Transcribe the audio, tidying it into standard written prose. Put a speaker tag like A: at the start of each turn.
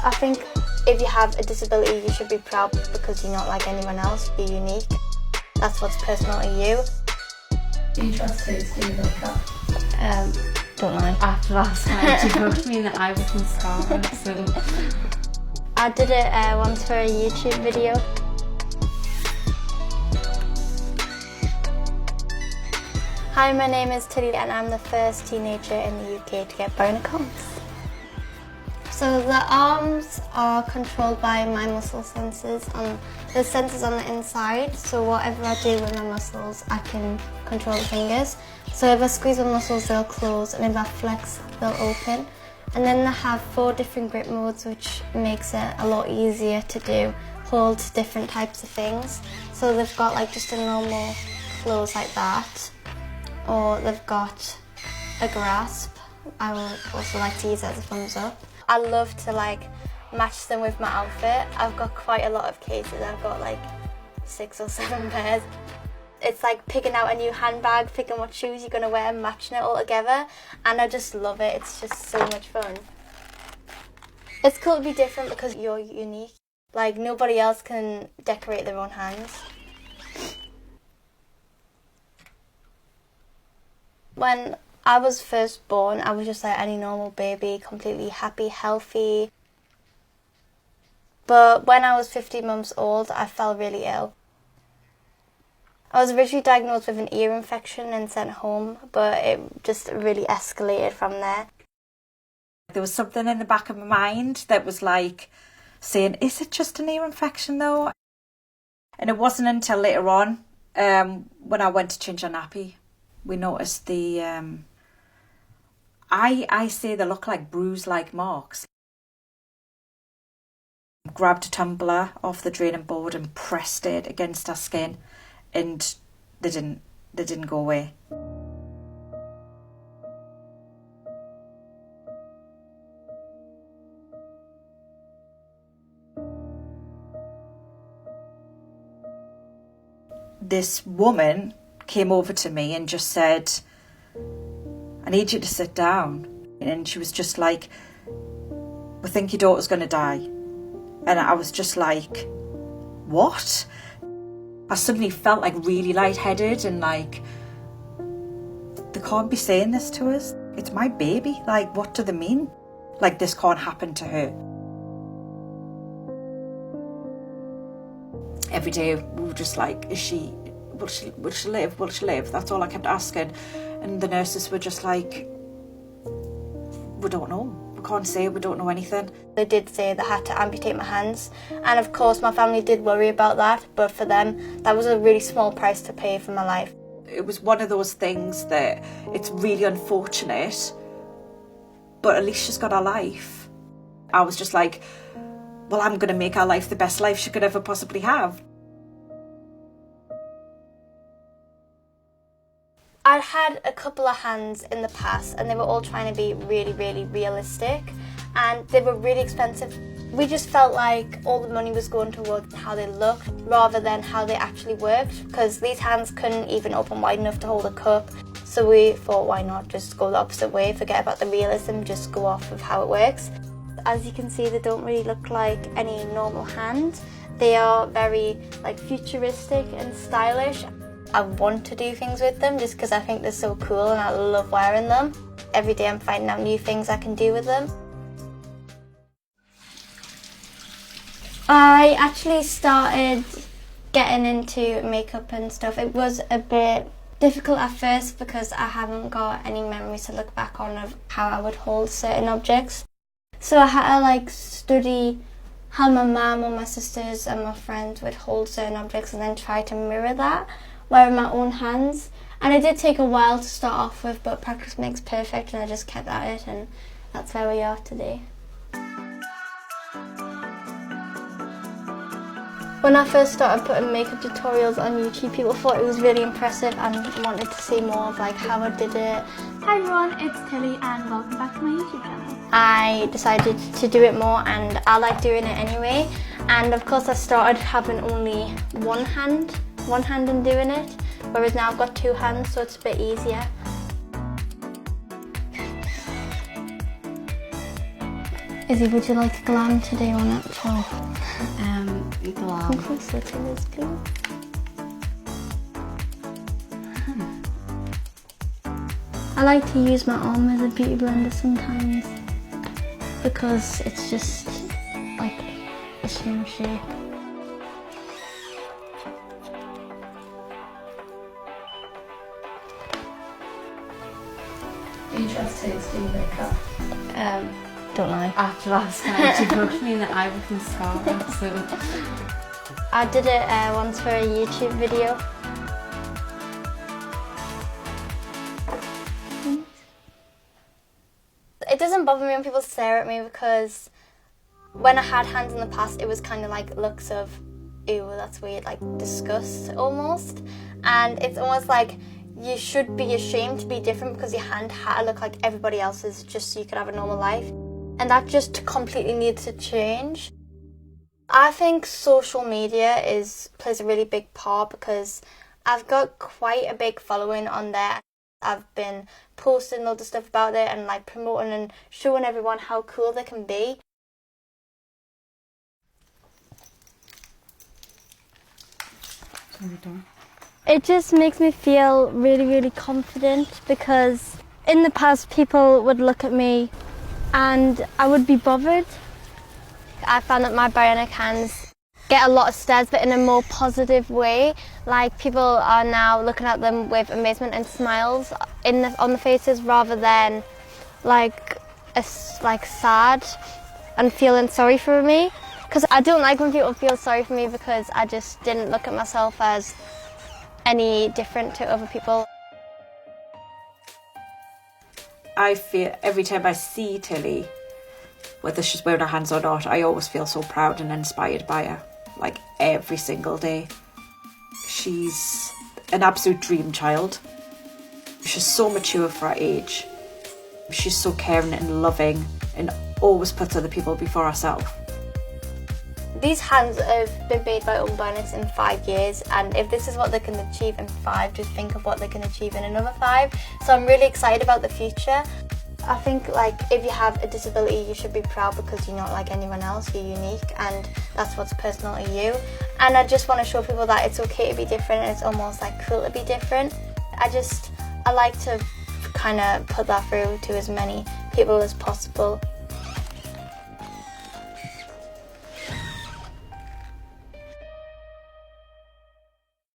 A: I think if you have a disability, you should be proud because you're not like anyone else. You're unique. That's what's personal to you.
B: Do you trust her to do your makeup?
A: Don't lie.
C: After last night, you told me that I was mascara, so...
A: I did it once for a YouTube video. Hi, my name is Tilly and I'm the first teenager in the UK to get bionic arms. So the arms are controlled by my muscle sensors. There's sensors on the inside, so whatever I do with my muscles, I can control the fingers. So if I squeeze my muscles, they'll close, and if I flex, they'll open. And then they have 4 different grip modes, which makes it a lot easier to do, hold different types of things. So they've got like just a normal close like that, or they've got a grasp. I would also like to use it as a thumbs up. I love to like match them with my outfit. I've got quite a lot of cases. I've got like 6 or 7 pairs. It's like picking out a new handbag, picking what shoes you're going to wear, matching it all together, and I just love it. It's just so much fun. It's cool to be different because you're unique. Like nobody else can decorate their own hands. When I was first born, I was just like any normal baby, completely happy, healthy. But when I was 15 months old, I fell really ill. I was originally diagnosed with an ear infection and sent home, but it just really escalated from there.
D: There was something in the back of my mind that was like saying, is it just an ear infection though? And it wasn't until later on, when I went to change a nappy, we noticed the, I say they look like bruise-like marks. Grabbed a tumbler off the draining board and pressed it against our skin, and they didn't go away. This woman came over to me and just said, I need you to sit down. And she was just like, we think your daughter's going to die. And I was just like, what? I suddenly felt like really lightheaded and like, they can't be saying this to us. It's my baby. Like, what do they mean? Like, this can't happen to her. Every day we were just like, will she live? Will she live? That's all I kept asking. And the nurses were just like, we don't know. We can't say, we don't know anything.
A: They did say they had to amputate my hands, and of course my family did worry about that, but for them that was a really small price to pay for my life.
D: It was one of those things that it's really unfortunate, but at least she's got her life. I was just like, well, I'm going to make her life the best life she could ever possibly have.
A: I'd had a couple of hands in the past and they were all trying to be really, really realistic, and they were really expensive. We just felt like all the money was going towards how they looked rather than how they actually worked, because these hands couldn't even open wide enough to hold a cup. So we thought, why not just go the opposite way, forget about the realism, just go off of how it works. As you can see, they don't really look like any normal hand. They are very like futuristic and stylish. I want to do things with them just because I think they're so cool and I love wearing them. Every day I'm finding out new things I can do with them. I actually started getting into makeup and stuff. It was a bit difficult at first because I haven't got any memories to look back on of how I would hold certain objects. So I had to like study how my mum or my sisters and my friends would hold certain objects and then try to mirror that wearing my own hands. And it did take a while to start off with, but practice makes perfect, and I just kept at it, and that's where we are today. When I first started putting makeup tutorials on YouTube, people thought it was really impressive and wanted to see more of like how I did it.
C: Hi everyone, it's Tilly and welcome back to my YouTube channel.
A: I decided to do it more, and I like doing it anyway. And of course I started having only one hand and doing it, whereas now I've got 2 hands, so it's a bit easier. Izzy, would you like a glam today or natural?
C: Glam.
A: Come closer to this, please. I like to use my arm as a beauty blender sometimes because it's just like a small shape.
B: Do you trust Tate's do your makeup?
A: Don't lie.
C: After last night, she poked me in the eye with mascara, so...
A: I did it once for a YouTube video. It doesn't bother me when people stare at me because when I had hands in the past, it was kind of like looks of, ew, that's weird, like disgust almost. And it's almost like you should be ashamed to be different because your hand had to look like everybody else's just so you could have a normal life. And that just completely needs to change. I think social media plays a really big part because I've got quite a big following on there. I've been posting loads of stuff about it and like promoting and showing everyone how cool they can be. It just makes me feel really, really confident because in the past people would look at me and I would be bothered. I found that my bionic hands get a lot of stares but in a more positive way. Like people are now looking at them with amazement and smiles on the faces rather than like sad and feeling sorry for me. Because I don't like when people feel sorry for me because I just didn't look at myself as any different to other people.
D: I feel every time I see Tilly, whether she's wearing her hands or not, I always feel so proud and inspired by her, like every single day. She's an absolute dream child. She's so mature for her age. She's so caring and loving and always puts other people before herself. These hands have been made by bionics in 5 years, and if this is what they can achieve in 5, just think of what they can achieve in another 5. So I'm really excited about the future. I think like if you have a disability, you should be proud because you're not like anyone else, you're unique and that's what's personal to you. And I just want to show people that it's okay to be different and it's almost like cool to be different. I like to kind of put that through to as many people as possible.